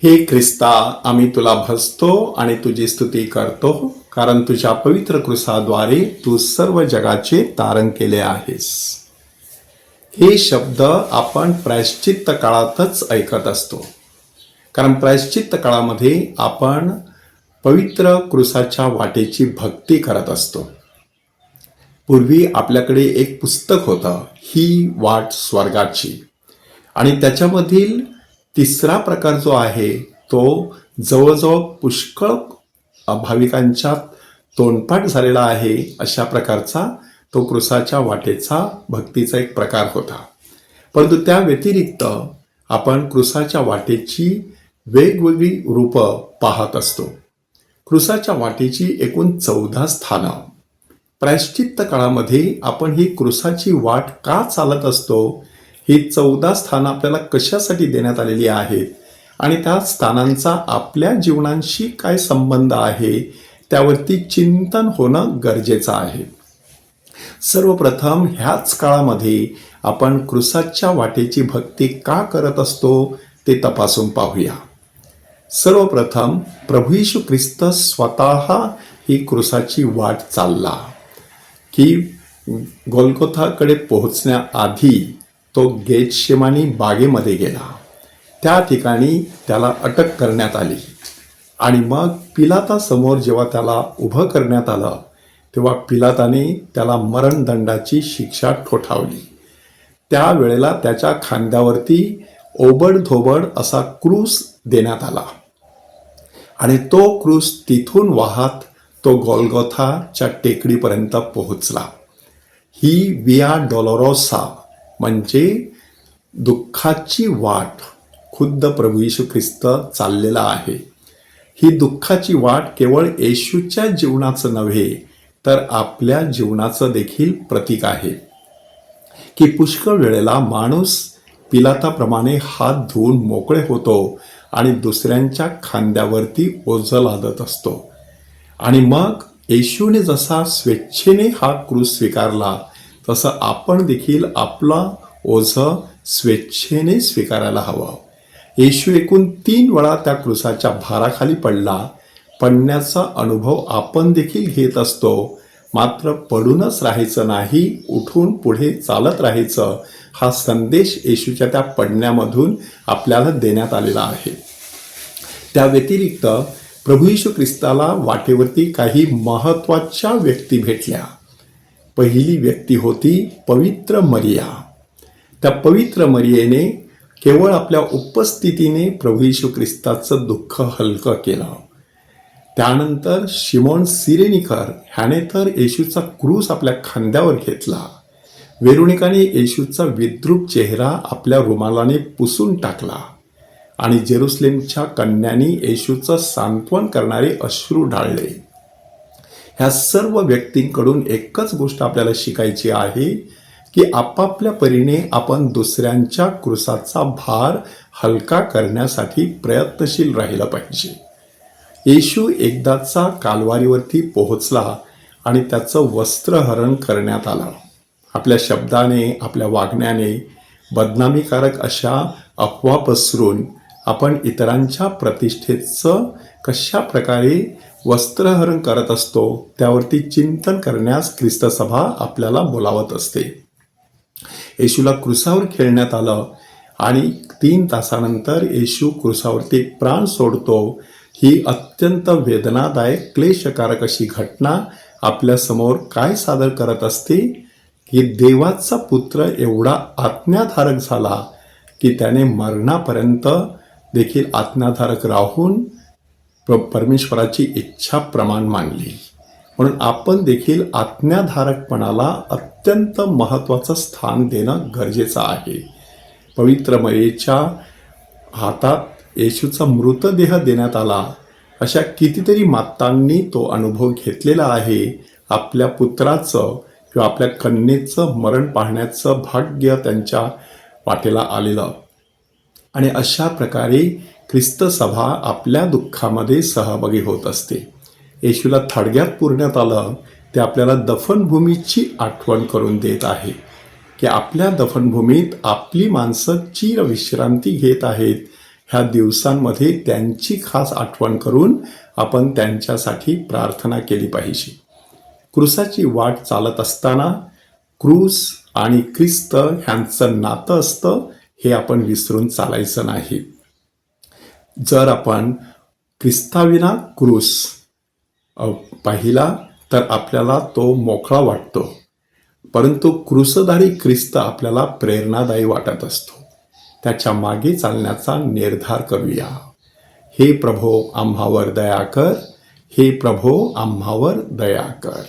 हे ख्रिस्ता, आम्ही तुला भजतो आणि तुझी स्तुती करतो, कारण तुझ्या पवित्र क्रूसाद्वारे तू सर्व जगाचे तारण केले आहेस. हे शब्द आपण प्रायश्चित्त काळातच ऐकत असतो, कारण प्रायश्चित्त काळामध्ये आपण पवित्र क्रूसाच्या वाटेची भक्ती करत असतो. पूर्वी आपल्याकडे एक पुस्तक होतं, ही वाट स्वर्गाची, आणि त्याच्यामधील तिसरा प्रकार जो आहे तो जवळजवळ पुष्कळ भाविकांच्या तोंडपाठ झालेला आहे. अशा प्रकारचा तो क्रूसाच्या वाटेचा भक्तीचा एक प्रकार होता. परंतु त्या व्यतिरिक्त आपण क्रूसाच्या वाटेची वेगवेगळी रूपं पाहत असतो. क्रूसाच्या वाटेची एकूण 14 स्थानं. प्रायश्चित्त काळामध्ये आपण ही क्रूसाची वाट का चालत असतो, ही 14 स्थानं आपल्याला कशासाठी देण्यात आलेली आहेत आणि त्या स्थानांचा आपल्या जीवनाशी काय संबंध आहे, त्यावरती चिंतन होणं गरजेचं आहे. सर्वप्रथम ह्याच काळामध्ये आपण क्रूसाच्या वाटेची भक्ती का करत असतो ते तपासून पाहूया. सर्वप्रथम प्रभू येशू ख्रिस्त स्वतः ही क्रूसाची वाट चालला, की गोल्गोथाकडे पोहोचण्याआधी तो गेतशेमानी बागेमध्ये गेला. त्या ठिकाणी त्याला अटक करण्यात आली आणि मग पिलातासमोर जेव्हा त्याला उभं करण्यात आलं तेव्हा पिलाताने त्याला मरणदंडाची शिक्षा ठोठावली. त्यावेळेला त्याच्या खांद्यावरती ओबडधोबड असा क्रूस देण्यात आला आणि तो क्रूस तिथून वाहत तो गोल्गोथाच्या टेकडीपर्यंत पोहोचला. ही विया डॉलोरोसा म्हणजे दुःखाची वाट खुद्द प्रभू येशू ख्रिस्त चाललेला आहे. ही दुःखाची वाट केवळ येशूच्या जीवनाचं नव्हे तर आपल्या जीवनाचं देखील प्रतीक आहे, की पुष्कळ वेळेला माणूस पिलाताप्रमाणे हात धुवून मोकळे होतो आणि दुसऱ्यांच्या खांद्यावरती ओझं लादत असतो. आणि मग येशूने जसा स्वेच्छेने हा क्रूस स्वीकारला तसं आपण देखील आपला ओझं स्वेच्छेने स्वीकारायला हवं. येशू एकूण 3 वेळा त्या क्रूसाच्या भाराखाली पडला. पडण्याचा अनुभव आपण देखील घेत असतो, मात्र पडूनच राहायचं नाही, उठून पुढे चालत राहायचं, हा संदेश येशूच्या त्या पडण्यामधून आपल्याला देण्यात आलेला आहे. त्या व्यतिरिक्त प्रभू येशू ख्रिस्ताला वाटेवरती काही महत्त्वाच्या व्यक्ती भेटल्या. पहिली व्यक्ती होती पवित्र मरिया. त्या पवित्र मरियेने केवळ आपल्या उपस्थितीने प्रभू येशू ख्रिस्ताचं दुःख हलकं केलं. त्यानंतर शिमोन सिरेनिकर ह्याने तर येशूचा क्रूस आपल्या खांद्यावर घेतला. वेरोनिकाने येशूचा विद्रूप चेहरा आपल्या रुमालाने पुसून टाकला आणि जेरुसलेमच्या कन्यांनी येशूचं सांत्वन करणारे अश्रू ढाळले. ह्या सर्व व्यक्तींकडून एकच गोष्ट आपल्याला शिकायची आहे, की आपापल्या परीने आपण दुसऱ्यांच्या क्रूसाचा भार हलका करण्यासाठी प्रयत्नशील राहिलं पाहिजे. येशू एकदाचा कालवारीवरती पोहोचला आणि त्याचं वस्त्रहरण करण्यात आलं. आपल्या शब्दाने, आपल्या वागण्याने बदनामीकारक अशा अफवा पसरून आपण इतरांच्या प्रतिष्ठेचं कशा प्रकारे वस्त्रहरण करत असतो त्यावरती चिंतन करण्यास ख्रिस्त सभा आपल्याला बोलावत असते. येशूला क्रूसावर खेळण्यात आलं आणि 3 तासानंतर येशू क्रूसावरती प्राण सोडतो. ही अत्यंत वेदनादायक क्लेशकारक अशी घटना आपल्यासमोर काय सादर करत असते, की देवाचा पुत्र एवढा आज्ञाधारक झाला की त्याने मरणापर्यंत देखील आज्ञाधारक राहून परमेश्वराची इच्छा प्रमाण मानली. म्हणून आपण देखील आज्ञाधारकपणाला अत्यंत महत्त्वाचं स्थान देणं गरजेचं आहे. पवित्र मरियेच्या हातात येशूचा मृतदेह देण्यात आला. अशा कितीतरी मातांनी तो अनुभव घेतलेला आहे. आपल्या पुत्राचं किंवा आपल्या कन्येचं मरण पाहण्याचं भाग्य त्यांच्या वाटेला आलेलं. आणि अशा प्रकारे ख्रिस्त सभा आपल्या दुःखामध्ये सहभागी होत असते. येशूला थडग्यात पुरण्यात आलं ते आपल्याला दफनभूमीची आठवण करून देत आहे, की आपल्या दफनभूमीत आपली माणसं चिरविश्रांती घेत आहेत, ह्या दिवसांमध्ये त्यांची खास आठवण करून आपण त्यांच्यासाठी प्रार्थना केली पाहिजे. क्रूसाची वाट चालत असताना क्रूस आणि ख्रिस्त ह्यांचं नातं असतं हे आपण विसरून चालायचं नाही. जर आपण ख्रिस्ताविना क्रूस पाहिला तर आपल्याला तो मोकळा वाटतो, परंतु क्रूसधारी ख्रिस्त आपल्याला प्रेरणादायी वाटत असतो. त्याच्या मागे चालण्याचा निर्धार करूया. हे प्रभो आम्हावर दया कर, हे प्रभो आम्हावर दया कर.